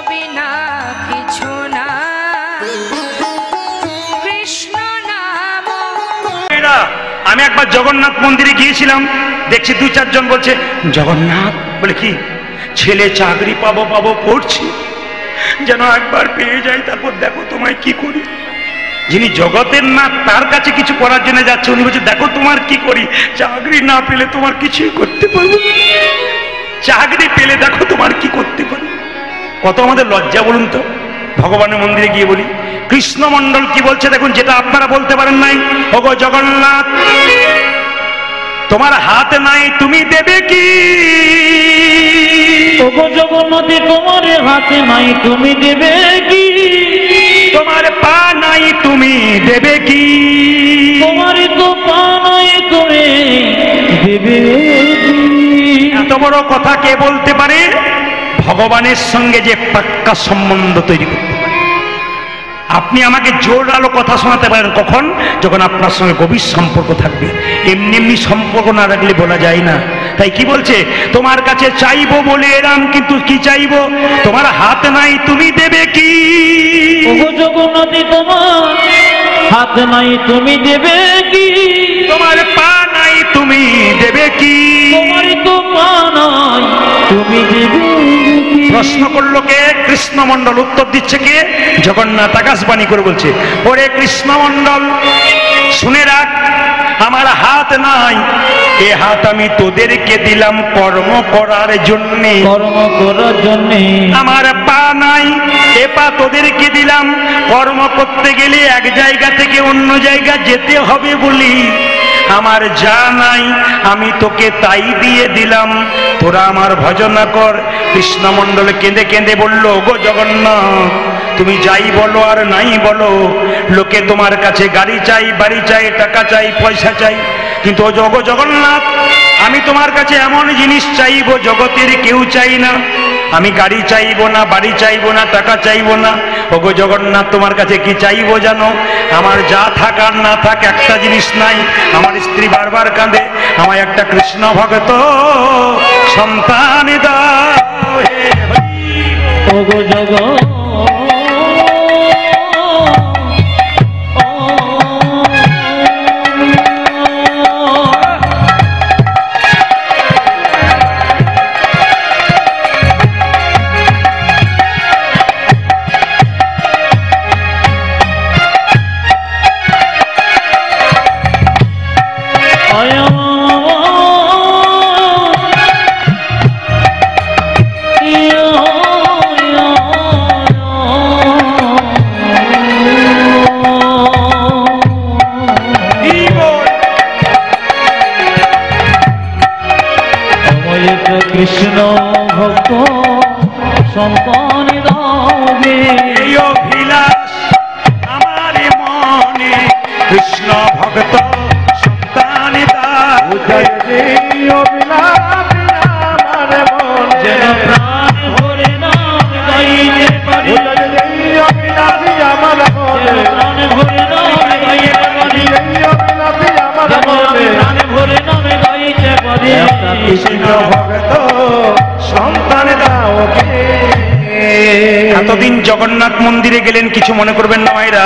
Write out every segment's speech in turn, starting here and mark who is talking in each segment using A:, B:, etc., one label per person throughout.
A: বিনা কিছু না, কৃষ্ণ নাম।
B: আমি একবার জগন্নাথ মন্দিরে গিয়েছিলাম, দেখছি দু চারজন বলছে জগন্নাথ, বলে কি ছেলে চাকরি পাবো পাবো পড়ছি, যেন একবার পেয়ে যাই, তারপর দেখো তোমায় কি করি। যিনি জগতের নাথ তার কাছে কিছু করার জন্য যাচ্ছে, উনি বলছে দেখো তোমার কি করি, চাকরি না পেলে তোমার কিছুই করতে পারবো, চাকরি পেলে দেখো তোমার কি করতে পারো। কত আমাদের লজ্জা বলুন তো। ভগবানের মন্দিরে গিয়ে বলি কৃষ্ণমণ্ডল কি বলছে দেখুন, যেটা আপনারা বলতে পারেন নাই। ওগো জগন্নাথ, তোমার হাত নাই তুমি দেবে কি?
C: ওগো জগন্নাথ, তোমার হাতে নাই তুমি দেবে কি?
B: তোমার পা নাই তুমি দেবে কি?
C: তোমার তো পা নাই তুমি দেবে কি?
B: এত বড় কথা কে বলতে পারে? ভগবানের সঙ্গে যে পাক্কা সম্বন্ধ তৈরি করতে পারে। আপনি আমাকে জোরালো কথা শোনাতে পারেন কখন? যখন আপনার সঙ্গে গভীর সম্পর্ক থাকবে। এমনি এমনি সম্পর্ক না রাখলে বলা যায় না। তাই কি বলছে, তোমার কাছে চাইবো বলে এলাম, কিন্তু কি চাইবো? তোমার হাত নাই তুমি দেবে কি?
C: ওগো জগন্নাথ, তোমার হাত নাই তুমি দেবে কি?
B: তোমার পা নাই তুমি দেবে কি?
C: তোমার তো পা নাই তুমি দেবে কি?
B: প্রশ্ন করলো কে? কৃষ্ণমণ্ডল। উত্তর দিচ্ছে কে? জগন্নাথ আকাশবাণী করে বলছে, ওরে কৃষ্ণমণ্ডল শুনে রাখ, আমার হাত নাই, এ হাত আমি তোদেরকে দিলাম কর্ম করার জন্যে,
C: কর্ম করার জন্যে।
B: আমার পা নাই, এ পা তোদেরকে দিলাম কর্ম করতে গেলে এক জায়গা থেকে অন্য জায়গা যেতে হবে বলি। আমার যা নাই আমি তোকে তাই দিয়ে দিলাম, তোরা আমার ভজনা কর। কৃষ্ণমণ্ডল কেঁদে কেঁদে বলল, গো জগন্নাথ, তুমি যাই বলো আর নাই বলো, লোকে তোমার কাছে গাড়ি চাই, বাড়ি চাই, টাকা চাই, পয়সা চাই, কিন্তু ও জগন্নাথ, আমি তোমার কাছে এমন জিনিস চাইবো জগতের কেউ চাই না। আমি গাড়ি চাইবো না, বাড়ি চাইবো না, টাকা চাইবো না। ওগো জগন্নাথ, তোমার কাছে কি চাইবো জানো? আমার যা থাকার না থাক একটা জিনিস নাই। আমার স্ত্রী বারবার কাঁদে, আমায় একটা কৃষ্ণ ভক্ত সন্তান দাও হে হরি।
C: ওগো জগন্নাথ, কৃষ্ণ ভক্ত সন্তান দাও গে।
B: এই অভিলাষ আমার মনে, কৃষ্ণ ভক্ত সন্তান দাও।
D: এই অভিলাষ আমার মনে,
C: যেন প্রাণ ভরে নাম গাইতে পারি।
D: এই অভিলাষ আমার মনে,
C: যেন প্রাণ ভরে নাম গাইতে পারি।
D: এই অভিলাষ আমার
C: যেন
D: মনে,
C: প্রাণ ভরে নাম গাইতে পারি।
D: কৃষ্ণ ভক্ত সন্তান দাও গে।
B: এতদিন জগন্নাথ মন্দিরে গেলেন, কিছু মনে করবেন না মায়েরা।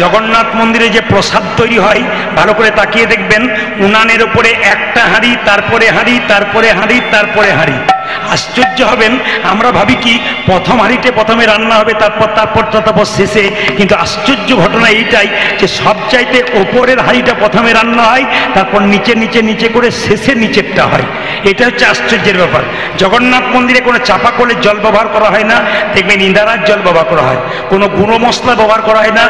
B: জগন্নাথ মন্দিরে যে প্রসাদ তৈরি হয় ভালো করে তাকিয়ে দেখবেন, উনানের উপরে একটা হাঁড়ি, তারপরে হাঁড়ি, তারপরে হাঁড়ি, তারপরে হাঁড়ি। আশ্চর্য হবেন, আমরা ভাবি কি প্রথম হাঁড়িতে প্রথমে রান্না হবে, তারপর শেষে। কিন্তু আশ্চর্য ঘটনা এইটাই যে সবচাইতে ওপরের হাঁড়িটা প্রথমে রান্না হয়, তারপর নিচে নিচে নিচে করে শেষে নিচেরটা হয়। এটা হচ্ছে আশ্চর্যের ব্যাপার। জগন্নাথ মন্দিরে কোনো চাপা কলের জল ব্যবহার করা হয় না, দেখবেন ইন্দারার জল ব্যবহার করা হয়। কোনো গুঁড়ো মশলা ব্যবহার করা হয় না,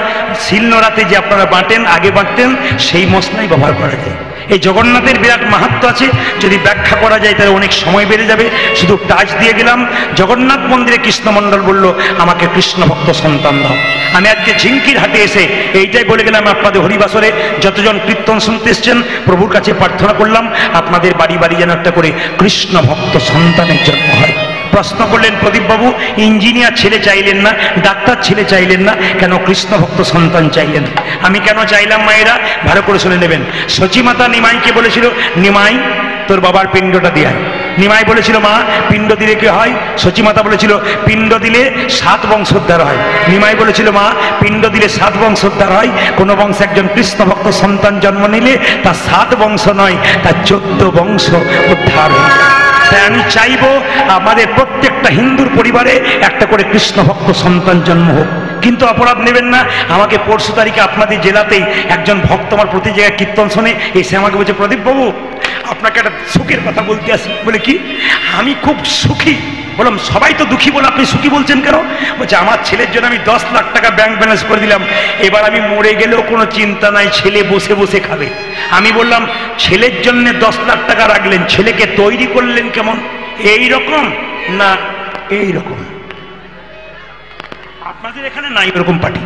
B: শিলনোড়াতে যে আপনারা বাটেন, আগে বাটতেন সেই মশলাই ব্যবহার করা যায়। এই জগন্নাথের বিরাট মাহাত্ম্য আছে, যদি ব্যাখ্যা করা যায় তাহলে অনেক সময় বেড়ে যাবে। শুধু টাচ দিয়ে গেলাম। জগন্নাথ মন্দিরে কৃষ্ণমণ্ডল বলল, আমাকে কৃষ্ণ ভক্ত সন্তান দাও। আমি আজকে ঝিঙ্কির হাটে এসে এইটাই বলে গেলাম আপনাদের হরিবাসরে যতজন কীর্তন শুনতে এসছেন, প্রভুর কাছে প্রার্থনা করলাম আপনাদের বাড়ি বাড়ি যেন একটা করে কৃষ্ণ ভক্ত সন্তানের জন্ম হয়। প্রশ্ন করলেন প্রদীপবাবু, ইঞ্জিনিয়ার ছেলে চাইলেন না, ডাক্তার ছেলে চাইলেন না, কেন কৃষ্ণ ভক্ত সন্তান চাইলেন? আমি কেন চাইলাম মায়েরা ভালো করে শুনে নেবেন। সচিমাতা নিমাইকে বলেছিল, নিমাই তোর বাবার পিণ্ডটা দিয়ে নিমাই বলেছিল মা পিণ্ড দিলে কি হয়, সচিমাতা বলেছিল পিণ্ড দিলে 7 বংশোদ্ধার হয়। নিমাই বলেছিল মা পিণ্ড দিলে 7 বংশোদ্ধার হয়, কোন বংশে একজন কৃষ্ণ ভক্ত সন্তান জন্ম নিলে তার 7 বংশ নয়, তার 14 বংশ উদ্ধার হয়। তাই আমি চাইবো আমাদের প্রত্যেকটা হিন্দুর পরিবারে একটা করে কৃষ্ণ ভক্ত সন্তান জন্ম হোক। কিন্তু অপরাধ নেবেন না, আমাকে পরশু তারিখে আপনাদের জেলাতেই একজন ভক্ত আমার প্রতি জায়গায় কীর্তন শোনে এসে আমাকে বলছে প্রদীপ বাবু আপনাকে একটা সুখের কথা বলতে আসি। বলে কি? আমি খুব সুখী। বললাম সবাই তো দুঃখী, বলে আপনি সুখী বলছেন কেন? বলছে আমার ছেলের জন্য আমি 10 লাখ টাকা ব্যাংক ব্যালেন্স করে দিলাম, এবার আমি মরে গেলেও কোনো চিন্তা নাই, ছেলে বসে বসে খাবে। আমি বললাম ছেলের জন্য 10 লাখ টাকা রাখলেন, ছেলেকে তৈরি করলেন কেমন? এই রকম না এই রকম? আপনাদের এখানে নাই এরকম পার্টি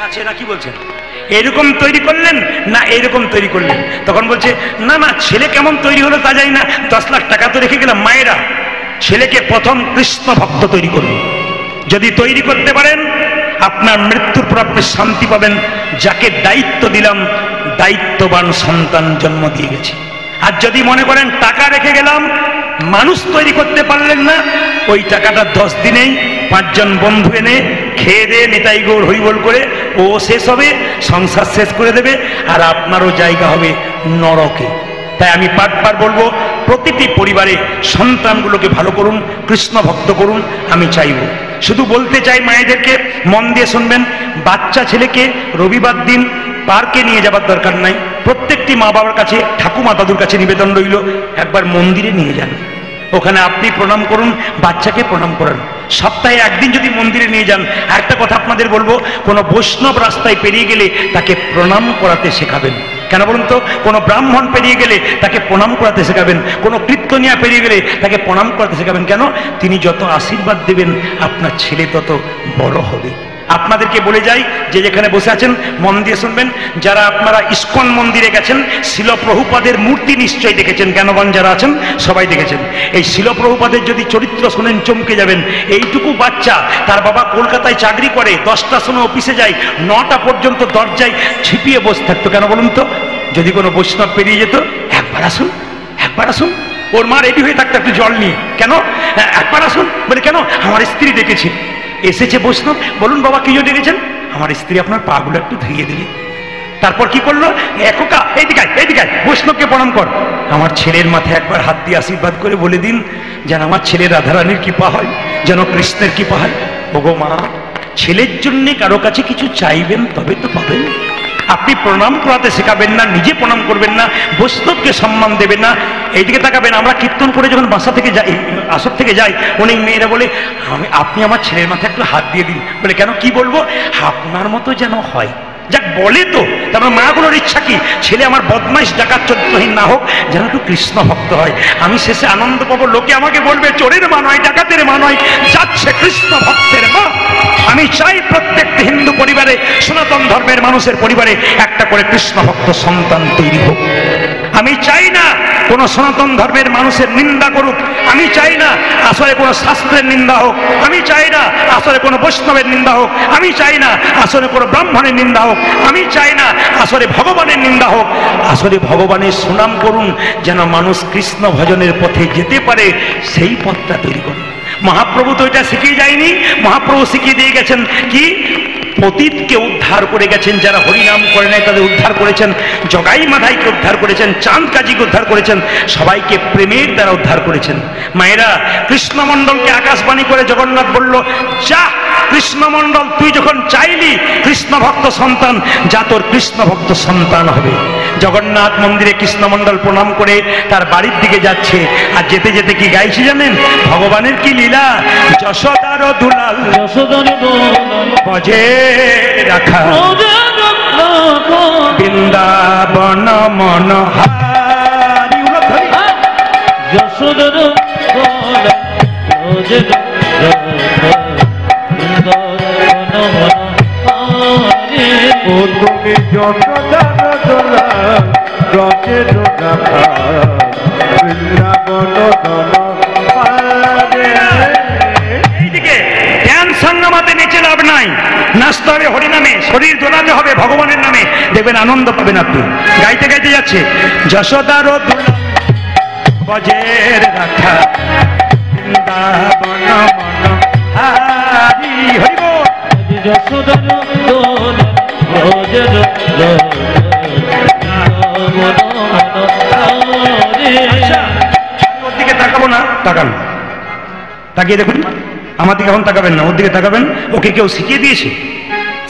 B: আছে না? কি বলছেন? এরকম তৈরি করলেন না এরকম তৈরি করলেন? তখন বলছে না না ছেলে কেমন তৈরি হলো তা জানি না, 10 লাখ টাকা তো রেখে গেলাম। মায়েরা ছেলেকে প্রথম কৃষ্ণ ভক্ত তৈরি করুন। যদি তৈরি করতে পারেন আপনার মৃত্যুর পর আপনি শান্তি পাবেন। যাকে দায়িত্ব দিলাম দায়িত্ববান সন্তান জন্ম দিয়ে গেছে। আর যদি মনে করেন টাকা রেখে গেলাম, মানুষ তৈরি করতে পারলেন না, ওই টাকাটা 10 দিনেই 5 জন বন্ধু এনে খেয়ে দিয়ে নিতাই গৌর হরিবোল করে ও শেষ হবে, সংসার শেষ করে দেবে, আর আপনারও জায়গা হবে নরকে। তাই আমি বারবার বলবো প্রতিটি পরিবারে সন্তানগুলোকে ভালো করুন, কৃষ্ণ ভক্ত করুন। আমি চাইব, শুধু বলতে চাই মায়েদেরকে মন দিয়ে শুনবেন, বাচ্চা ছেলেকে রবিবার দিন পার্কে নিয়ে যাবার দরকার নাই। প্রত্যেকটি মা বাবার কাছে, ঠাকুমা দাদুর কাছে নিবেদন রইল একবার মন্দিরে নিয়ে যান, ওখানে আপনি প্রণাম করুন, বাচ্চাকে প্রণাম করান। সপ্তাহে একদিন যদি মন্দিরে নিয়ে যান। একটা কথা আপনাদের বলবো, কোনো বৈষ্ণব রাস্তায় পেরিয়ে গেলে তাকে প্রণাম করাতে শেখাবেন। কেন বলুন তো? কোনো ব্রাহ্মণ পেরিয়ে গেলে তাকে প্রণাম করাতে শেখাবেন, কোনো কীর্তনিয়া পেরিয়ে গেলে তাকে প্রণাম করাতে শেখাবেন। কেন? তিনি যত আশীর্বাদ দেবেন আপনার ছেলে তত বড় হবে। আপনাদেরকে বলে যাই, যে যেখানে বসে আছেন মন দিয়ে শুনবেন, যারা আপনারা ইস্কন মন্দিরে গেছেন শিল প্রভুপাদের মূর্তি নিশ্চয়ই দেখেছেন, জ্ঞানবান যারা আছেন সবাই দেখেছেন। এই শিল প্রভুপাদের যদি চরিত্র শোনেন চমকে যাবেন। এইটুকু বাচ্চা, তার বাবা কলকাতায় চাকরি করে, 10টার সময় অফিসে যায়, 9টা পর্যন্ত দরজায় ছিপিয়ে বসে থাকতো। কেন বলুন তো? যদি কোনো বৈষ্ণব পেরিয়ে যেত, একবার আসুন একবার আসুন। ওর মা রেডি হয়ে থাকতো একটু জল নিয়ে। কেন? একবার আসুন। বলে কেন? আমার স্ত্রী দেখেছি। এসেছে বৈষ্ণব, বলুন বাবা কি জন্য ডেকেছেন? আমার স্ত্রী আপনার পাগুলো একটু ধুইয়ে দিলে। তারপর কি করলো? একা এদিকে বৈষ্ণবকে প্রণাম কর। আমার ছেলের মাথায় একবার হাত দিয়ে আশীর্বাদ করে বলে দিন যেন আমার ছেলে রাধারানীর কৃপা হয়, যেন কৃষ্ণের কৃপা হয়। ওগো মা, ছেলের জন্য কারো কাছে কিছু চাইবেন তবে তো পাবেন। আপনি প্রণাম করাতে শেখাবেন না, নিজে প্রণাম করবেন না, বৈষ্ণবকে সম্মান দেবেন না। এইদিকে তাকাবেন। আমরা কীর্তন করে যখন বাসা থেকে যাই, আসর থেকে যাই, অনেক মেয়েরা বলে আপনি আমার ছেলের মাথায় একটু হাত দিয়ে দিন। বলে কেন? কি বলবো? আপনার মতো যেন হয়। যাক বলে তো, তারপর মাগুলোর ইচ্ছা কি? ছেলে আমার বদমাইশ ডাকাত চরিত্রহীন না হোক, যেন একটু কৃষ্ণ ভক্ত হয়। আমি শেষে আনন্দ পাবো, লোকে আমাকে বলবে চোরের মা নয়, ডাকাতের মা নয়, যাচ্ছে কৃষ্ণ ভক্তের মা। আমি চাই প্রত্যেকটি হিন্দু পরিবারে, সনাতন ধর্মের মানুষের পরিবারে একটা করে কৃষ্ণ ভক্ত সন্তান তৈরি হোক। আমি চাই না কোনো সনাতন ধর্মের মানুষের নিন্দা করুক। আমি চাই না আসলে কোনো শাস্ত্রের নিন্দা হোক। আমি চাই না আসলে কোনো বৈষ্ণবের নিন্দা হোক। আমি চাই না আসলে কোনো ব্রাহ্মণের নিন্দা হোক। আমি চাই না আসলে ভগবানের নিন্দা হোক। আসলে ভগবানের সুনাম করুন, যেন মানুষ কৃষ্ণ ভজনের পথে যেতে পারে, সেই পথটা তৈরি করুন। মহাপ্রভু তো এটা শিখিয়ে যায়নি, মহাপ্রভু শিখিয়ে দিয়ে গেছেন কি? পতিতকে উদ্ধার করে গেছেন, যারা হরিনাম করে নাই তাদের উদ্ধার করেছেন, জগাই মাধাইকে উদ্ধার করেছেন, চাঁদ কাজীকে উদ্ধার করেছেন, সবাইকে প্রেমের দ্বারা উদ্ধার করেছেন। মায়েরা, কৃষ্ণমণ্ডলকে আকাশবাণী করে জগন্নাথ বলল, যা কৃষ্ণমণ্ডল, তুই যখন চাইলি কৃষ্ণ ভক্ত সন্তান, যা তোর কৃষ্ণ ভক্ত সন্তান হবে। জগন্নাথ মন্দিরে কৃষ্ণমণ্ডল প্রণাম করে তার বাড়ির দিকে যাচ্ছে, আর যেতে যেতে কি গাইছে জানেন? ভগবানের কি লীলা! যশোদার দুলাল বজে রাখা বৃন্দাবন মনোহারি।
C: যশোদার
D: ও তুমি যশোদার দুলাল রজে রাখা বৃন্দাবন
B: এইদিকে ধ্যান সঙ্গমাতে নেচে লাভ নাই, নাচতে হবে হরিনামে, শরীর দোলাতে হবে ভগবানের নামে, দেখবেন আনন্দ পাবেন আপনি। গাইতে গাইতে যাচ্ছে, যশোদার দুলাল বজের রাখা বৃন্দাবন মন হারি হরি বল।
C: যশোদার দোল ব্রজের
B: আচ্ছা, ওর দিকে তাকাবো না, তাকান, তাকিয়ে দেখুন, আমার দিকে এখন তাকাবেন না, ওর দিকে তাকাবেন। ওকে কেউ শিখিয়ে দিয়েছে?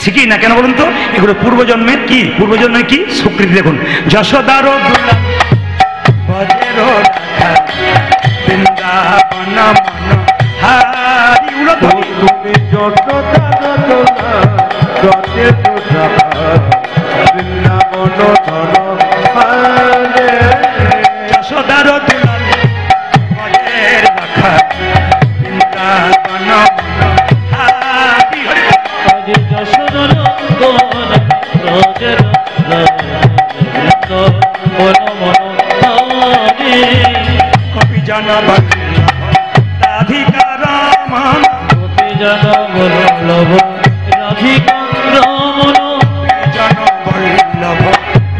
B: শিখিয়ে না কেন বলুন তো? এগুলো পূর্বজন্মের কি, পূর্বজন্মের কি স্বীকৃতি। দেখুন, যশোদার বৃন্দাবন মন হারি
D: তুমি যত বৃন্দাবন ধন হারে
B: যশোদার দুলাল বজের রাখা বৃন্দাবন মন হারি হরি বল।
C: যশোদার দোল ব্রজের
B: কবি জন রাধিকা রামন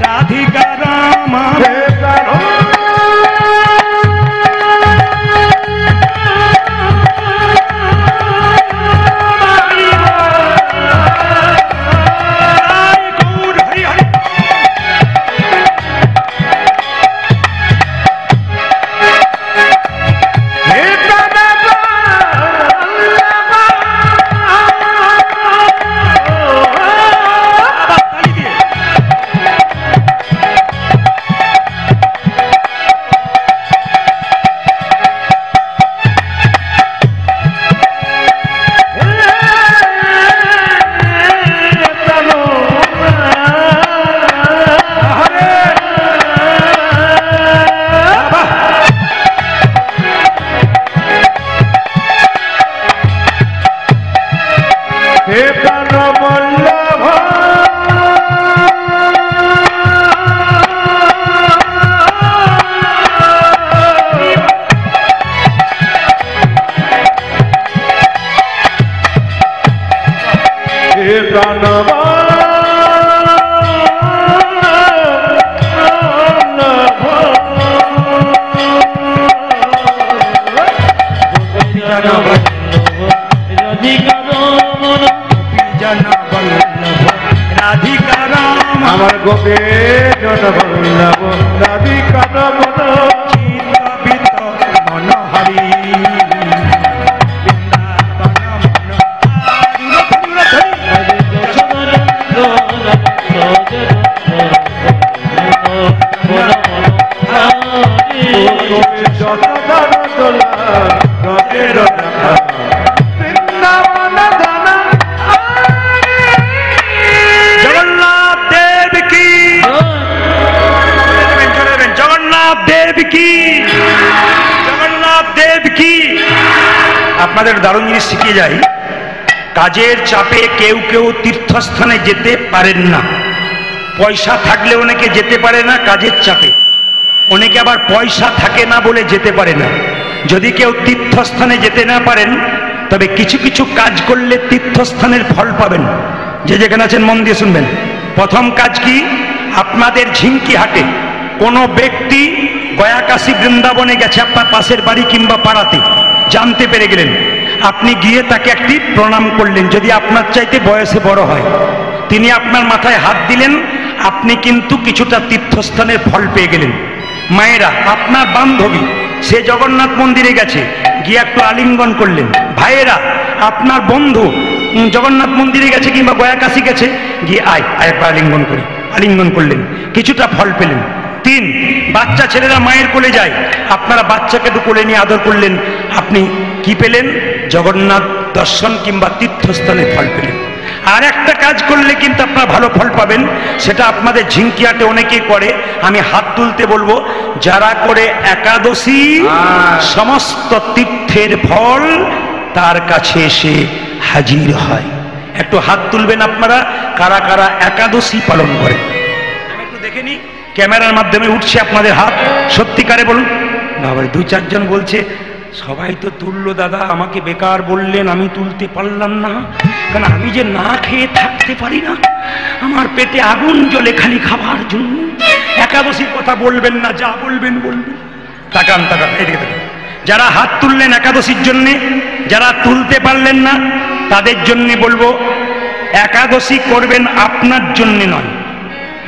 C: রাধিকা রমন
B: জন বল্লভ রাধিকা রামন
D: আমার গোপে জন বল্লভ রাধিকা রমন
B: চিত্তবিত মন হরি জগন্নাথ দেব কি, জগন্নাথ দেব কি, জগন্নাথ দেব কি। আপনাদের দারুণ জিনিস শিখিয়ে যাই, কাজের চাপে কেউ কেউ তীর্থস্থানে যেতে পারেন না। পয়সা থাকলে অনেকে যেতে পারে না কাজের চাপে, অনেকে আবার পয়সা থাকে না বলে যেতে পারে না। যদি কেউ তীর্থস্থানে যেতে না পারেন, তবে কিছু কিছু কাজ করলে তীর্থস্থানের ফল পাবেন। যে যেখানে আছেন মন দিয়ে শুনবেন। প্রথম কাজ কি? আপনাদের ঝিঙ্কি হাটে কোনো ব্যক্তি গয়াকাশী বৃন্দাবনে গেছে আপনার পাশের বাড়ি কিংবা পাড়াতে, জানতে পেরে গেলেন, আপনি গিয়ে তাকে একটি প্রণাম করলেন। যদি আপনার চাইতে বয়সে বড় হয়, তিনি আপনার মাথায় হাত দিলেন, আপনি কিন্তু কিছুটা তীর্থস্থানের ফল পেয়ে গেলেন। মায়েরা, আপনার বান্ধবী সে জগন্নাথ মন্দিরে গেছে, গিয়ে একটু আলিঙ্গন করলেন। ভাইয়েরা, আপনার বন্ধু জগন্নাথ মন্দিরে গেছে কিংবা গয়াকাশী গেছে, গিয়ে আয় একবার আলিঙ্গন করি, আলিঙ্গন করলেন, কিছুটা ফল পেলেন। 3, বাচ্চা ছেলেরা মায়ের কোলে যায়, আপনারা বাচ্চাকে একটু কোলে নিয়ে আদর করলেন, আপনি কি পেলেন? জগন্নাথ দর্শন কিংবা তীর্থস্থানের ফল পেলেন। আর একটা কাজ করলে কিন্তু আপনারা ভালো ফল পাবেন, সেটা আপনাদের ঝিঙ্কিয়াটে অনেকেই করে, আমি হাত তুলতে বলবো। যারা করে একাদশী, সমস্ত তীর্থের ফল তার কাছে এসে হাজির হয়। একটু হাত তুলবেন আপনারা, কারা কারা একাদশী পালন করে। আমি একটু দেখে নি, ক্যামেরার মাধ্যমে উঠছে আপনাদের হাত, সত্যিকারে বলুন। বাবা, 2-4 জন বলছে সবাই তো তুললো দাদা, আমাকে বেকার বললেন, আমি তুলতে পারলাম না, কারণ আমি যে না খেয়ে থাকতে পারি না, আমার পেটে আগুন জ্বলে খালি খাবার জন্য। একাদশীর কথা বলবেন না, যা বলবেন বলবেন। তাকান তাকান, এদিকে তাকান। যারা হাত তুললেন একাদশীর জন্যে, যারা তুলতে পারলেন না তাদের জন্য বলবো, একাদশী করবেন আপনার জন্য নয়,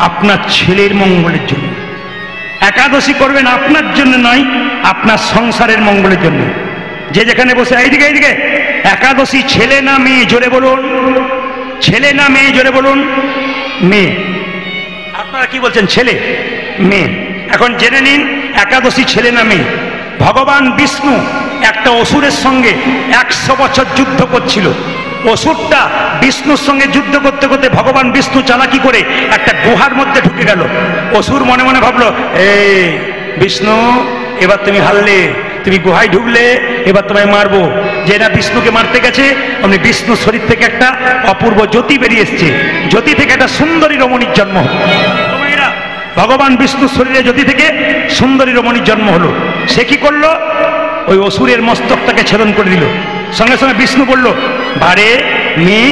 B: আপনার ছেলের মঙ্গলের জন্য। একাদশী করবেন আপনার জন্য নয়, আপনার সংসারের মঙ্গলের জন্য। যে যেখানে বসে, এইদিকে এইদিকে, একাদশী ছেলে না মেয়ে জোরে বলুন, ছেলে না মেয়ে জোরে বলুন। মেয়ে। আপনারা কি বলছেন, ছেলে মেয়ে? এখন জেনে নিন একাদশী ছেলে না মেয়ে। ভগবান বিষ্ণু একটা অসুরের সঙ্গে 100 বছর যুদ্ধ করছিল। অসুরটা বিষ্ণুর সঙ্গে যুদ্ধ করতে করতে ভগবান বিষ্ণু চালাকি করে একটা গুহার মধ্যে ঢুকে গেল। অসুর মনে মনে ভাবলো, এই বিষ্ণু এবার তুমি হারলে, তুমি গুহায় ঢুকলে, এবার তোমায় মারবো। যেটা বিষ্ণুকে মারতে গেছে অমনি বিষ্ণুর শরীর থেকে একটা অপূর্ব জ্যোতি বেরিয়ে এসছে। জ্যোতি থেকে একটা সুন্দরী রমণীর জন্ম হলো। ভগবান বিষ্ণুর শরীরে জ্যোতি থেকে সুন্দরী রমণীর জন্ম হলো। সে কি করলো, ওই অসুরের মস্তকটাকে ছেদন করে দিল। সঙ্গে সঙ্গে বিষ্ণু বলল, বারে মেয়ে,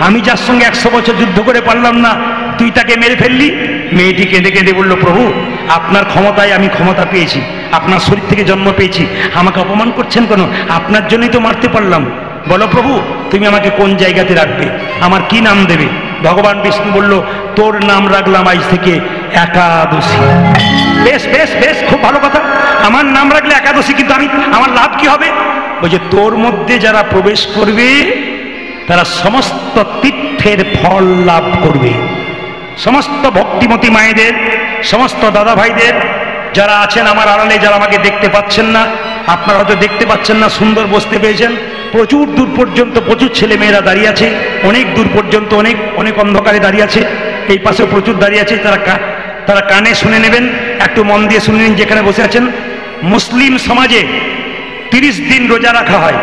B: আমি যার সঙ্গে 100 বছর যুদ্ধ করে পারলাম না, তুই তাকে মেরে ফেললি। মেয়েটি কেঁদে কেঁদে বলল, প্রভু আপনার ক্ষমতায় আমি ক্ষমতা পেয়েছি, আপনার শরীর থেকে জন্ম পেয়েছি, আমাকে অপমান করছেন কেন? আপনার জন্যই তো মারতে পারলাম। বলো প্রভু তুমি আমাকে কোন জায়গাতে রাখবে, আমার কি নাম দেবে? ভগবান বিষ্ণু বলল, তোর নাম রাখলাম আজ থেকে একাদশী। বেশ বেশ বেশ, খুব ভালো কথা, আমার নাম রাখলে একাদশী, কিন্তু আমার লাভ কি হবে? বলছে, তোর মধ্যে যারা প্রবেশ করবে তারা সমস্ত তীর্থের ফল লাভ করবে। সমস্ত ভক্তিমতী মায়েদের, সমস্ত দাদা ভাইদের যারা আছেন আমার আড়ালে, যারা আমাকে দেখতে পাচ্ছেন না, আপনারা হয়তো দেখতে পাচ্ছেন না, সুন্দর বসতে পেয়েছেন, প্রচুর দূর পর্যন্ত প্রচুর ছেলে মেয়েরা দাঁড়িয়ে আছে, অনেক দূর পর্যন্ত অনেক অনেক অন্ধকারে দাঁড়িয়ে আছে, এই পাশে প্রচুর দাঁড়িয়ে আছে। তারা কানে শুনে নেবেন, একটু মন দিয়ে শুনে নিন যেখানে বসে আছেন। মুসলিম সমাজে 30 দিন রোজা রাখা হয়।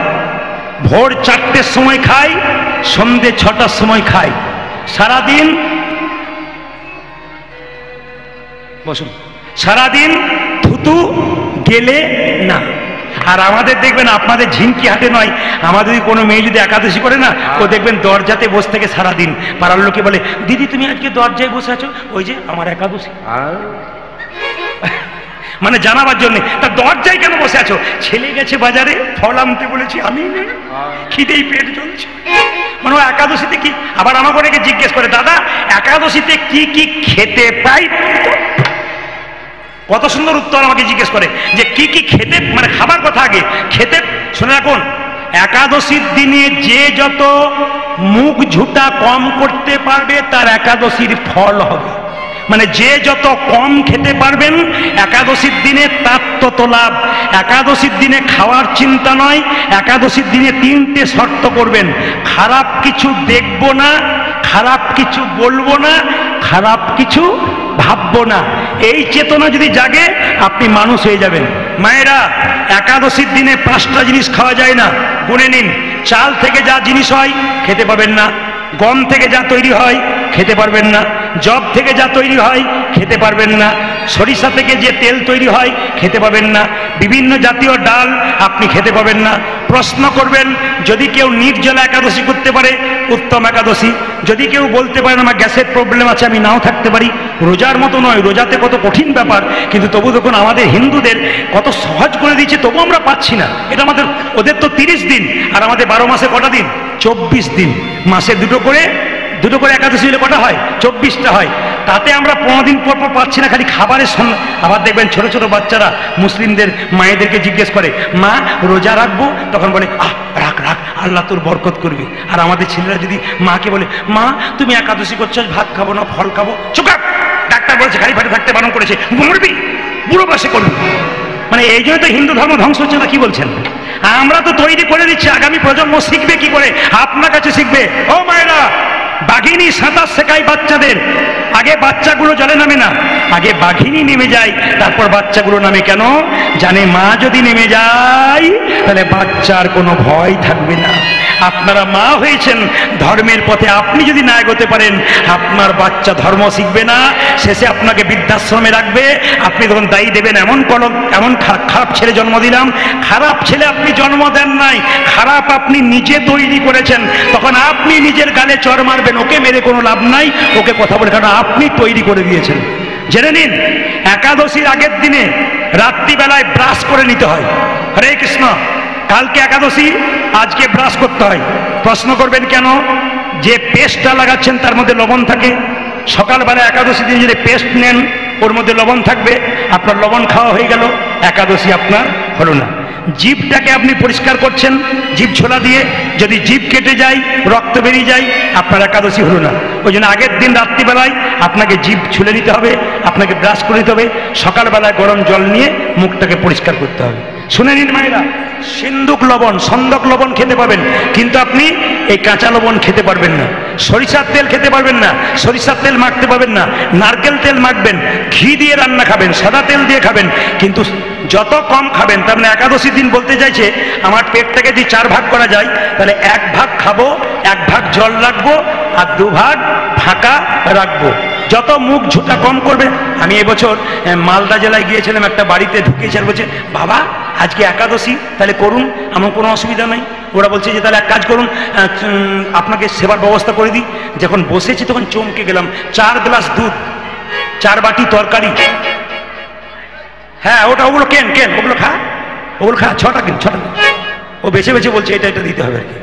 B: ভোর 4টের সময় খায়, সন্ধে 6টার সময় খায়, সারাদিন বসুন, সারাদিন থুতু গেলে না। আর আমাদের দেখবেন, আপনাদের ঝিমকি হাটে নয়, আমাদের কোনো মেয়ে যদি একাদশী করে না, ও দেখবেন দরজাতে বসে থেকে সারাদিন পাড়ার লোকে বলে, দিদি তুমি আজকে দরজায় বসে আছো, ওই যে আমার একাদশী। মানে জানাবার জন্য, তা দরজায় কেন বসে আছো? ছেলে গেছে বাজারে, ফল আনতে বলেছি, আমি খিদেই পেট জ্বলছে। মানে ও একাদশীতে কি? আবার আমাকে অনেকে জিজ্ঞেস করে, দাদা একাদশীতে কি কি খেতে পাই? কত সুন্দর উত্তর আমাকে জিজ্ঞেস করে যে কি কি খেতে, মানে খাবার কথা আগে, খেতে। শুনে রাখুন, একাদশীর দিনে যে যত মুখ ঝুটা কম করতে পারবে তার একাদশীর ফল হবে। মানে যে যত কম খেতে পারবেন একাদশীর দিনে তার তত লাভ। একাদশীর দিনে খাওয়ার চিন্তা নয়, একাদশীর দিনে 3টে শর্ত করবেন। খারাপ কিছু দেখবো না, খারাপ কিছু বলবো না, খারাপ কিছু ভাববো না। এই চেতনা যদি জাগে আপনি মানুষ হয়ে যাবেন। মায়েরা, একাদশীর দিনে 5টা জিনিস খাওয়া যায় না, গুনে নিন। চাল থেকে যা জিনিস হয় খেতে পাবেন না, গম থেকে যা তৈরি হয় খেতে পারবেন না, জব থেকে যা তৈরি হয় খেতে পারবেন না, সরিষা থেকে যে তেল তৈরি হয় খেতে পাবেন না, বিভিন্ন জাতীয় ডাল আপনি খেতে পাবেন না। প্রশ্ন করবেন, যদি কেউ নির্জলা একাদশী করতে পারে উত্তম একাদশী। যদি কেউ বলতে পারেন আমার গ্যাসের প্রবলেম আছে, আমি নাও থাকতে পারি, রোজার মতো নয়, রোজাতে কত কঠিন ব্যাপার, কিন্তু তবু দেখুন আমাদের হিন্দুদের কত সহজ করে দিচ্ছে, তবু আমরা পাচ্ছি না। এটা আমাদের, ওদের তো 30 দিন, আর আমাদের 12 মাসে কটা দিন? 24 দিন। মাসে দুটো করে একাদশী হলে কটা হয়? 24টা হয়। তাতে আমরা 15 দিন পর পর পাচ্ছি না, খালি খাবারের সঙ্গে। আবার দেখবেন ছোট ছোট বাচ্চারা মুসলিমদের মায়েদেরকে জিজ্ঞেস করে, মা রোজা রাখবো? তখন বলে, রাখ রাখ, আল্লাহ তোর বরকত করবে। আর আমাদের ছেলেরা যদি মাকে বলে, মা তুমি একাদশী করছো, ভাত খাবো না ফল খাবো, চুপ কর, ডাক্তার বলেছে খালি ভাতে থাকতে বারণ করেছে, মরবি, বুড়ো বয়সে করবি। মানে এই জন্য তো হিন্দু ধর্ম ধ্বংস হচ্ছে না। কি বলছেন? আমরা তো তৈরি করে দিচ্ছি, আগামী প্রজন্ম শিখবে কি করে? আপনার কাছে শিখবে। ও মায়েরা, বাঘিনী সাঁতার শেখায় বাচ্চাদের। আগে বাচ্চাগুলো জলে নামে না, আগে বাঘিনী নেমে যায়, তারপর বাচ্চাগুলো নামে। কেন জানে? মা যদি নেমে যায় তাহলে বাচ্চার কোনো ভয় থাকবে না। আপনারা মা হয়েছেন ধর্মের পথে, আপনি যদি না এগোতে পারেন আপনার বাচ্চা ধর্ম শিখবে না, শেষে আপনাকে বৃদ্ধাশ্রমে রাখবে। আপনি তখন দায়ী দেবেন, এমন খারাপ ছেলে জন্ম দিলাম। খারাপ ছেলে আপনি জন্ম দেন নাই, খারাপ আপনি নিজে তৈরি করেছেন। তখন আপনি নিজের গালে চড় মারবেন, ওকে মেরে কোনো লাভ নাই, ওকে কথা বলে, কারণ আপনি তৈরি করে দিয়েছেন। জেনে নিন, একাদশীর আগের দিনে রাত্রিবেলায় ব্রাশ করে নিতে হয়। হরে কৃষ্ণ। কালকে একাদশী, আজকে ব্রাশ করতে হয়। প্রশ্ন করবেন কেন? যে পেস্টটা লাগাচ্ছেন তার মধ্যে লবণ থাকে। সকালবেলা একাদশী দিন যদি পেস্ট নেন ওর মধ্যে লবণ থাকবে, আপনার লবণ খাওয়া হয়ে গেল, একাদশী আপনার হলো না। জিভটাকে আপনি পরিষ্কার করছেন জিভ ছোলা দিয়ে, যদি জিভ কেটে যায়, রক্ত বেরিয়ে যায়, আপনার একাদশী হলো না। ওই জন্য আগের দিন রাত্রিবেলায় আপনাকে জিভ ছুলে নিতে হবে, আপনাকে ব্রাশ করে নিতে হবে, সকালবেলায় গরম জল নিয়ে মুখটাকে পরিষ্কার করতে হবে। শুনে নিন মায়েরা, সিন্দুক লবণ, সন্দক লবণ খেতে পাবেন, কিন্তু আপনি এই কাঁচা লবণ খেতে পারবেন না। সরিষার তেল খেতে পারবেন না, সরিষার তেল মাখতে পারবেন না। নারকেল তেল মাখবেন, ঘি দিয়ে রান্না খাবেন, সাদা তেল দিয়ে খাবেন, কিন্তু যত কম খাবেন। তার মানে একাদশী দিন বলতে চাইছে আমার পেটটাকে যদি 4 ভাগ করা যায়, তাহলে 1 ভাগ খাবো, 1 ভাগ জল রাখবো, আর 2 ভাগ ফাঁকা রাখবো। যত মুখ ঝুঁটা কম করবে। আমি এবছর মালদা জেলায় গিয়েছিলাম, একটা বাড়িতে ঢুকেছে, আর বলছে বাবা আজকে একাদশী, তাহলে করুন, আমার কোনো অসুবিধা নাই। ওরা বলছে যে তাহলে এক কাজ করুন, আপনাকে সেবার ব্যবস্থা করে দিই। যখন বসেছি তখন চমকে গেলাম, 4 গ্লাস দুধ, 4 বাটি তরকারি। হ্যাঁ ওগুলো কেন ওগুলো খা, ওগুলো খা, 6টা কেন, 6টা। ও বেছে বেছে বলছে এটা দিতে হবে আর কি।